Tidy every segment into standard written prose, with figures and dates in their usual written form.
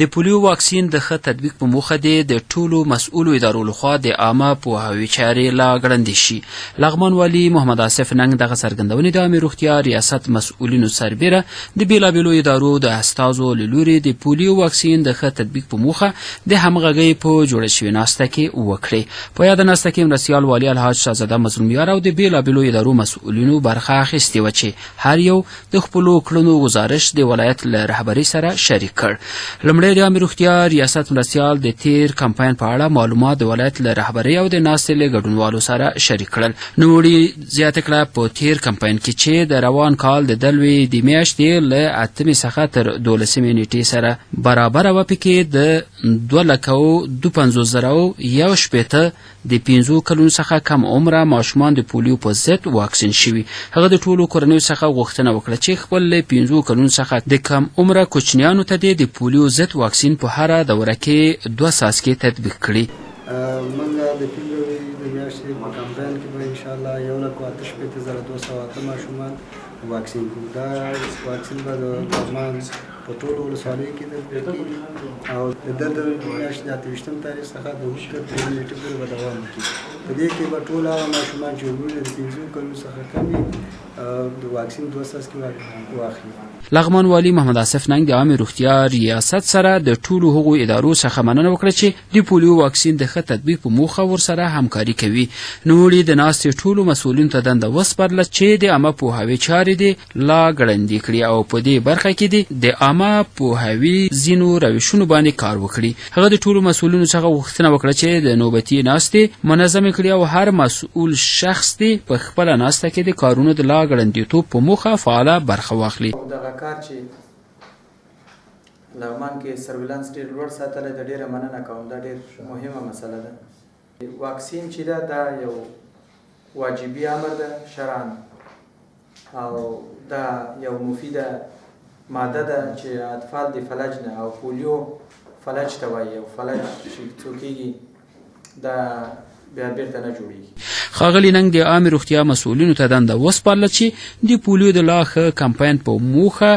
د پولیو واکسین د ښه تطبیق په موخه دی د ټولو مسؤلو ادارو لخوا د عامه پوهاوي چارې لا ګړندې شي. لغمان والي محمد آصف ننګ دغه څرګندونې د عامه روغتیا ریاست مسؤلینو سربیره د بیلابیلو ادارو د استازو له لوري د پولیو واکسین د ښه تطبیق په موخه د همغږۍ په جوړه شوې ناسته کې وکړې. په یاده ناسته کې مرستیال والي الحاج شهزاده مظلومیار او د بیلابیلو ادارو مسؤلینو برخه اخیستې وه چې هر یو د خپلو کړنو گزارش د ولایت له رهبرۍ سره شریک کړ. لومړی د عامه روغتیا ریاست مرستیال د تیر کمپاین په اړه معلومات د ولایت له رهبرۍ او د ناستې له ګډونوالو سره شریک کړل. نوموړي زیاته کړه په تیر کمپاین کې چې د روان کال د دلوي د میاشتې له 8 څخه تر 12 نیټې سره برابر و پکې د 2,52,000 د 15 کلونو څخه کم عمره ماشومان د پولیو په ضد واکسین شوي. هغه د ټولو کورنیو څخه غوښتنه وکړه چې خپل له 15 کلونو څخه د کم عمره کوچنیانو ته د پولیو ضد واکسین په هره دوره کې 2 څاڅکي تطبیق کړي. موږ د فبروري د میاشتې په کمپاین کې به انشاءالله 1,58,208 ماشومان واکسین کوو. دا واکسین به د لغمان په ټولو ولسوالیو کې تطبیق کېږي او د میاشتې د 28 تاریخ څخه د اوښ تر 3 نیټې پورې به دوام وکړي. په دې کې به ټول هغه ماشومان چې عمرونه د 15 کلونو څخه کم وي د واکسین 2 څاڅکي واخلي. لغمان والي محمد آصف ننګ د عامه روغتیا ریاست سره د ټولو هغو ادارو څخه مننه وکړه چې د پولیو واکسین د ښه تطبیق په موخه ورسره همکاري کوي. نوموړي د ناستې ټولو مسؤلینو ته دنده وسپارله چې د عامه پوهاوي چارې دې لا ګړندې کړي او په دې برخه کې دې د عامه پوهاوي ځینو روشونو باندې کار وکړي. هغه د ټولو مسؤلینو څخه غوښتنه وکړه چې د نوبتي ناستې منظمې کړي او هر مسؤل شخص دې په خپله ناسته کې د کارونو د لا ګړندېتوب په موخه فعاله برخه واخلي. کار چې لغمان کې سرویلانس ډېر لوړ ساتلی د ډېره مننه کوم. دا ډېر مهمه مسله ده. واکسین چې دا یو واجبي امر ده شرعاً او دا یو مفیده ماده ده چې اطفال د فلج نه او پولیو فلج ته وایي او فلج چې څو کېږي دا بیا بیرته نه جوړېږي. ښاغلي ننګ د عامه روغتیا مسؤلینو ته دنده وسپارله چې د پولیو د لا ښه کمپاین په موخه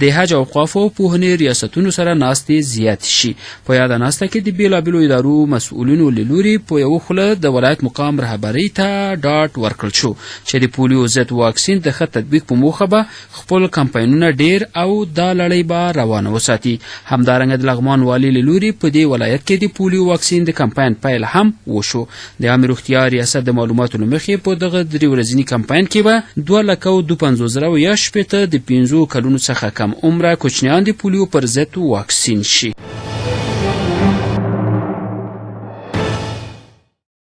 د حج اوقافو او پوهنې ریاستونو سره ناستې زیات شي. په یاده ناسته کې د بیلابیلو ادارو مسؤلینو له لوري په یوه خوله د ولایت مقام رهبرۍ ته ډاډ ورکړل شو چې د پولیو ضد واکسین د ښه تطبیق په موخه به خپل کمپاینونه ډیر او دا لړۍ به روانه وساتي. همدارنګه د لغمان والي له لوري په دې ولایت کې د پولیو واکسین د کمپاین پیل هم وشو. د عامه روغتیا ریاست د معلوماتو له مخې په دغه 3 ورځني کمپاین کې به 2,52,000 د 15 کلونو څخه کم عمره کوچنیان د پولیو پر ضد واکسین شي.